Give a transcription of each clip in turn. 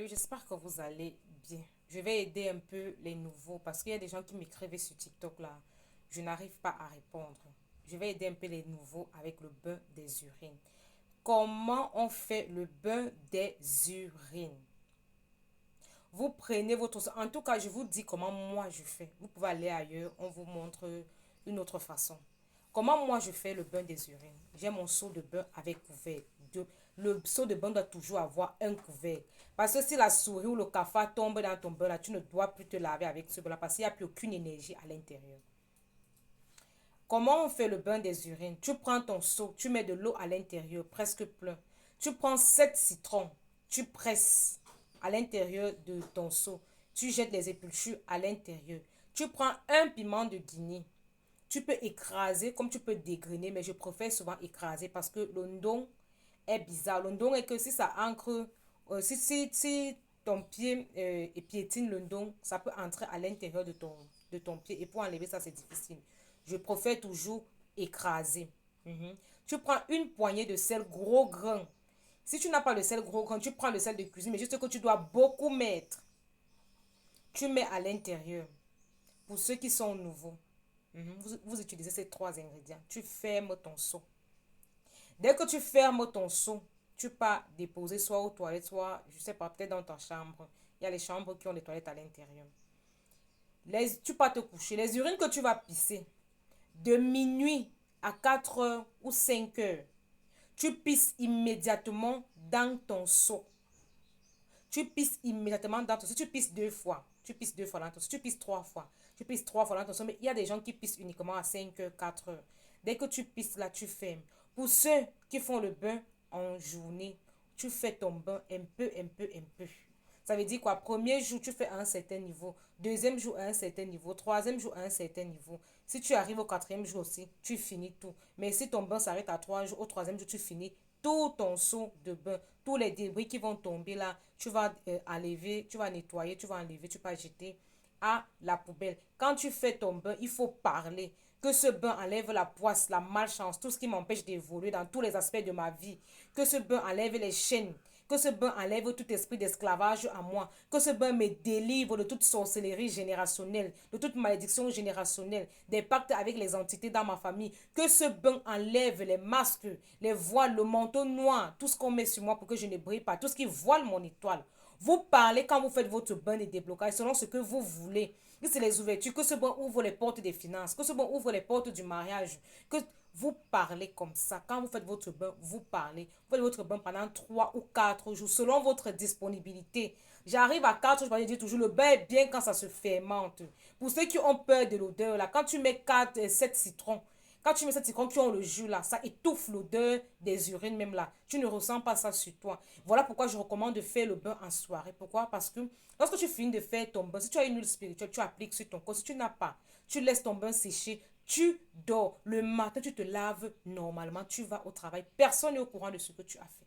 J'espère que vous allez bien. Je vais aider un peu les nouveaux parce qu'il y a des gens qui m'écrivaient sur TikTok là. Je n'arrive pas à répondre. Je vais aider un peu les nouveaux avec le bain des urines. Comment on fait le bain des urines? Vous prenez votre... En tout cas, je vous dis comment moi je fais. Vous pouvez aller ailleurs, on vous montre une autre façon. Comment moi je fais le bain des urines? J'ai mon seau de bain avec couvert. Le seau de bain doit toujours avoir un couvert. Parce que si la souris ou le cafard tombe dans ton bain là, tu ne dois plus te laver avec ce bain là parce qu'il n'y a plus aucune énergie à l'intérieur. Comment on fait le bain des urines? Tu prends ton seau, tu mets de l'eau à l'intérieur, presque plein. Tu prends 7 citrons, tu presses à l'intérieur de ton seau. Tu jettes les épulchures à l'intérieur. Tu prends un piment de Guinée. Tu peux écraser comme tu peux dégrainer, mais je préfère souvent écraser parce que l'ondon est bizarre. L'ondon est que si ça ancre, si ton pied piétine l'ondon, ça peut entrer à l'intérieur de ton pied. Et pour enlever ça, c'est difficile. Je préfère toujours écraser. Mhm. Tu prends une poignée de sel gros grain. Si tu n'as pas le sel gros grain, tu prends le sel de cuisine, mais juste que tu dois beaucoup mettre. Tu mets à l'intérieur. Pour ceux qui sont nouveaux, vous utilisez ces trois ingrédients. Tu fermes ton seau. Dès que tu fermes ton seau, tu pars déposer soit aux toilettes, soit, je sais pas, peut-être dans ta chambre. Il y a les chambres qui ont des toilettes à l'intérieur. Tu pars te coucher. Les urines que tu vas pisser, de minuit à 4 heures ou 5 heures, tu pisses immédiatement dans ton seau. Tu pisses immédiatement dans ton seau. Tu pisses deux fois. Tu pisses deux fois dans ton seau. Tu pisses trois fois. Tu pisses trois fois dans ton seau. Mais il y a des gens qui pissent uniquement à 5 heures, 4 heures. Dès que tu pisses là, tu fermes. Pour ceux qui font le bain en journée, tu fais ton bain un peu, un peu, un peu. Ça veut dire quoi? Premier jour, tu fais à un certain niveau. Deuxième jour, à un certain niveau. Troisième jour, à un certain niveau. Si tu arrives au quatrième jour aussi, tu finis tout. Mais si ton bain s'arrête à 3 jours, au troisième jour, tu finis tout ton seau de bain. Tous les débris qui vont tomber là, tu vas enlever, tu vas nettoyer, tu vas enlever, tu vas jeter à la poubelle. Quand tu fais ton bain, il faut parler. Que ce bain enlève la poisse, la malchance, tout ce qui m'empêche d'évoluer dans tous les aspects de ma vie. Que ce bain enlève les chaînes. Que ce bain enlève tout esprit d'esclavage à moi. Que ce bain me délivre de toute sorcellerie générationnelle, de toute malédiction générationnelle, des pactes avec les entités dans ma famille. Que ce bain enlève les masques, les voiles, le manteau noir, tout ce qu'on met sur moi pour que je ne brille pas, tout ce qui voile mon étoile. Vous parlez quand vous faites votre bain de déblocage selon ce que vous voulez. Que c'est les ouvertures, que ce bain ouvre les portes des finances, que ce bain ouvre les portes du mariage, que vous parlez comme ça. Quand vous faites votre bain, vous parlez. Vous faites votre bain pendant 3 ou 4 jours, selon votre disponibilité. J'arrive à 4 jours, je dis toujours, le bain est bien quand ça se fermente. Pour ceux qui ont peur de l'odeur, là, quand tu mets 4, 7 citrons, quand tu mets cette citron qui ont le jus là, ça étouffe l'odeur des urines même là. Tu ne ressens pas ça sur toi. Voilà pourquoi je recommande de faire le bain en soirée. Pourquoi? Parce que lorsque tu finis de faire ton bain, si tu as une huile spirituelle, tu appliques sur ton corps. Si tu n'as pas, tu laisses ton bain sécher. Tu dors. Le matin, tu te laves normalement. Tu vas au travail. Personne n'est au courant de ce que tu as fait.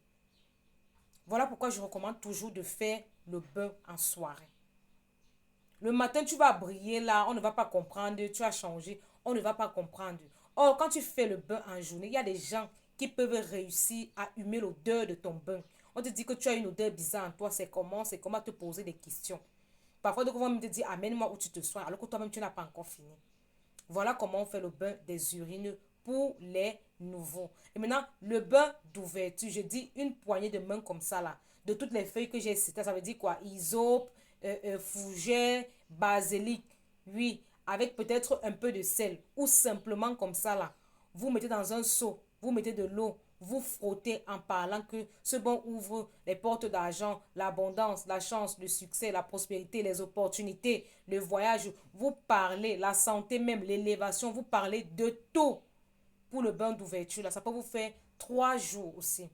Voilà pourquoi je recommande toujours de faire le bain en soirée. Le matin, tu vas briller là, on ne va pas comprendre, tu as changé, on ne va pas comprendre. Or, quand tu fais le bain en journée, il y a des gens qui peuvent réussir à humer l'odeur de ton bain. On te dit que tu as une odeur bizarre en toi, c'est comment te poser des questions. Parfois, donc, on va me te dire, amène-moi où tu te soignes, alors que toi-même, tu n'as pas encore fini. Voilà comment on fait le bain des urines pour les nouveaux. Et maintenant, le bain d'ouverture, je dis une poignée de main comme ça là, de toutes les feuilles que j'ai citées, ça veut dire quoi? Hysope, fougère, basilic, oui, avec peut-être un peu de sel, ou simplement comme ça là. Vous mettez dans un seau, vous mettez de l'eau, vous frottez en parlant que ce bon ouvre les portes d'argent, l'abondance, la chance, le succès, la prospérité, les opportunités, le voyage. Vous parlez, la santé même, l'élévation, vous parlez de tout pour le bain d'ouverture. Là, ça peut vous faire 3 jours aussi.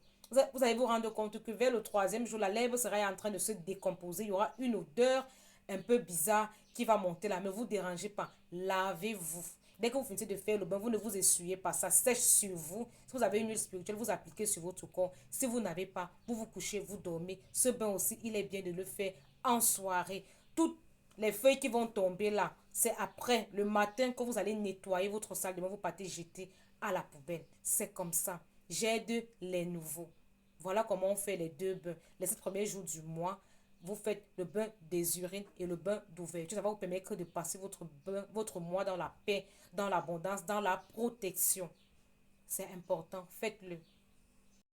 Vous allez vous rendre compte que vers le troisième jour, la lèvre sera en train de se décomposer. Il y aura une odeur un peu bizarre qui va monter là. Ne vous dérangez pas. Lavez-vous. Dès que vous finissez de faire le bain, vous ne vous essuyez pas. Ça sèche sur vous. Si vous avez une huile spirituelle, vous appliquez sur votre corps. Si vous n'avez pas, vous vous couchez, vous dormez. Ce bain aussi, il est bien de le faire en soirée. Toutes les feuilles qui vont tomber là, c'est après le matin que vous allez nettoyer votre salle de bain, vous partez jeter à la poubelle. C'est comme ça. J'aide les nouveaux. Voilà comment on fait les 2 bains. Les 7 premiers jours du mois, vous faites le bain des urines et le bain d'ouverture. Ça va vous permettre de passer votre mois dans la paix, dans l'abondance, dans la protection. C'est important, faites-le.